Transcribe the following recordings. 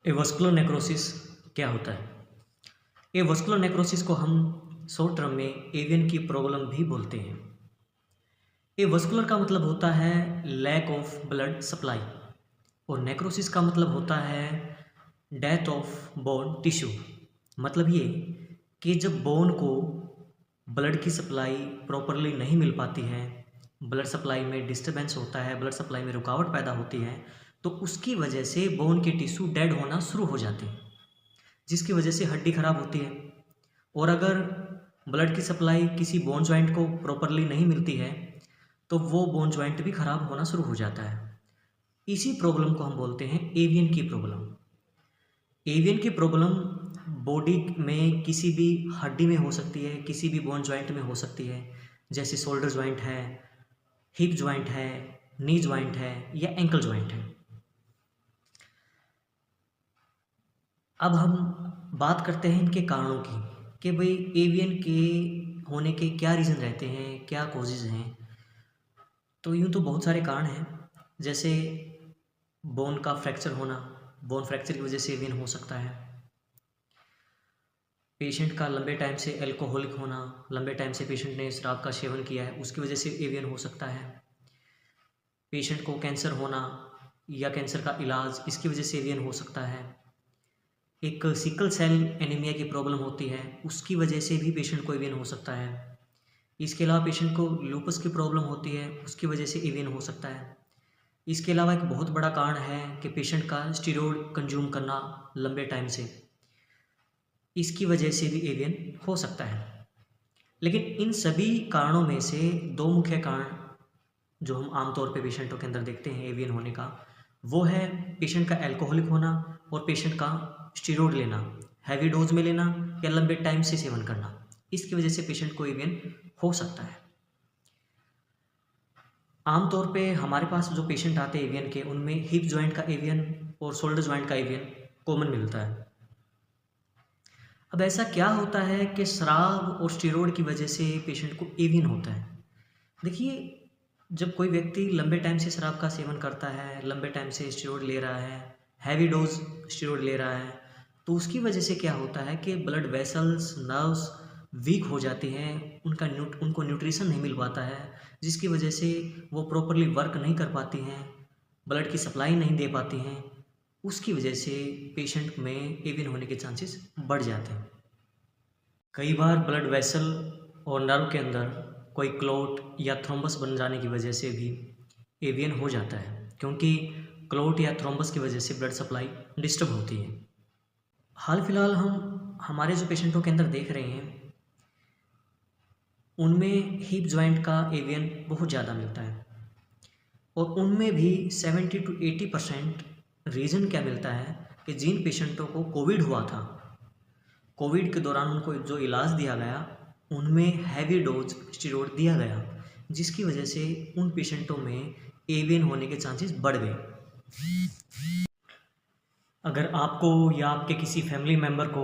Avascular necrosis क्या होता है? एवस्कुलर नेक्रोसिस को हम शॉर्ट टर्म में एवियन की प्रॉब्लम भी बोलते हैं। एवस्कुलर का मतलब होता है लैक ऑफ ब्लड सप्लाई और नेक्रोसिस का मतलब होता है डेथ ऑफ बोन टिश्यू। मतलब ये कि जब बोन को ब्लड की सप्लाई प्रॉपरली नहीं मिल पाती है, ब्लड सप्लाई में डिस्टरबेंस होता है, ब्लड सप्लाई में रुकावट पैदा होती है, तो उसकी वजह से बोन के टिश्यू डेड होना शुरू हो जाते हैं, जिसकी वजह से हड्डी खराब होती है। और अगर ब्लड की सप्लाई किसी बोन जॉइंट को प्रॉपरली नहीं मिलती है तो वो बोन जॉइंट भी खराब होना शुरू हो जाता है। इसी प्रॉब्लम को हम बोलते हैं एवियन की प्रॉब्लम। एवियन की प्रॉब्लम बॉडी में किसी भी हड्डी में हो सकती है, किसी भी बोन जॉइंट में हो सकती है, जैसे शोल्डर जॉइंट है, हिप जॉइंट है, नी जॉइंट है या एंकल जॉइंट है। अब हम बात करते हैं इनके कारणों की कि भाई एवियन के होने के क्या रीज़न रहते हैं, क्या कॉजेज़ हैं। तो यूँ तो बहुत सारे कारण हैं, जैसे बोन का फ्रैक्चर होना, बोन फ्रैक्चर की वजह से एवियन हो सकता है। पेशेंट का लंबे टाइम से एल्कोहलिक होना, लंबे टाइम से पेशेंट ने शराब का सेवन किया है, उसकी वजह से एवियन हो सकता है। पेशेंट को कैंसर होना या कैंसर का इलाज, इसकी वजह से एवियन हो सकता है। एक सिकल सेल एनीमिया की प्रॉब्लम होती है, उसकी वजह से भी पेशेंट को एवियन हो सकता है। इसके अलावा पेशेंट को लूपस की प्रॉब्लम होती है, उसकी वजह से एवियन हो सकता है। इसके अलावा एक बहुत बड़ा कारण है कि पेशेंट का स्टेरॉयड कंज्यूम करना लंबे टाइम से, इसकी वजह से भी एवियन हो सकता है। लेकिन इन सभी कारणों में से दो मुख्य कारण जो हम आमतौर पे पेशेंटों के अंदर देखते हैं एवियन होने का, वो है पेशेंट का एल्कोहलिक होना और पेशेंट का स्टेरॉयड लेना, हैवी डोज में लेना या लंबे टाइम से सेवन करना। इसकी वजह से पेशेंट को एवियन हो सकता है। आमतौर पे हमारे पास जो पेशेंट आते हैं एवियन के, उनमें हिप जॉइंट का एवियन और शोल्डर जॉइंट का एवियन कॉमन मिलता है। अब ऐसा क्या होता है कि शराब और स्टेरॉयड की वजह से पेशेंट को एवियन होता है? देखिए, जब कोई व्यक्ति लंबे टाइम से शराब का सेवन करता है, लंबे टाइम से स्टेरॉयड ले रहा है, हैवी डोज स्टेरॉयड ले रहा है, तो उसकी वजह से क्या होता है कि ब्लड वेसल्स, नर्व्स वीक हो जाती हैं, उनको न्यूट्रिशन नहीं मिल पाता है, जिसकी वजह से वो प्रॉपरली वर्क नहीं कर पाती हैं, ब्लड की सप्लाई नहीं दे पाती हैं। उसकी वजह से पेशेंट में एवियन होने के चांसेस बढ़ जाते हैं। कई बार ब्लड वेसल और नर्व के अंदर कोई क्लॉट या थ्रोम्बस बन जाने की वजह से भी एवियन हो जाता है, क्योंकि क्लॉट या थ्रोम्बस की वजह से ब्लड सप्लाई डिस्टर्ब होती है। हाल फिलहाल हम हमारे जो पेशेंटों के अंदर देख रहे हैं, उनमें हिप जॉइंट का एवियन बहुत ज़्यादा मिलता है और उनमें भी 70 to 80% रीज़न क्या मिलता है कि जिन पेशेंटों को कोविड हुआ था, कोविड के दौरान उनको जो इलाज दिया गया, उनमें हैवी डोज स्टेरॉयड दिया गया, जिसकी वजह से उन पेशेंटों में एवियन होने के चांसेस बढ़ गए। अगर आपको या आपके किसी फैमिली मेम्बर को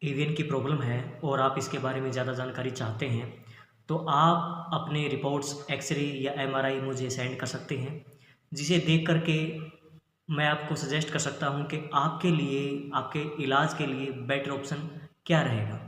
एवियन की प्रॉब्लम है और आप इसके बारे में ज़्यादा जानकारी चाहते हैं, तो आप अपने रिपोर्ट्स एक्सरे या एमआरआई मुझे सेंड कर सकते हैं, जिसे देख कर के मैं आपको सजेस्ट कर सकता हूँ कि आपके लिए, आपके इलाज के लिए बेटर ऑप्शन क्या रहेगा।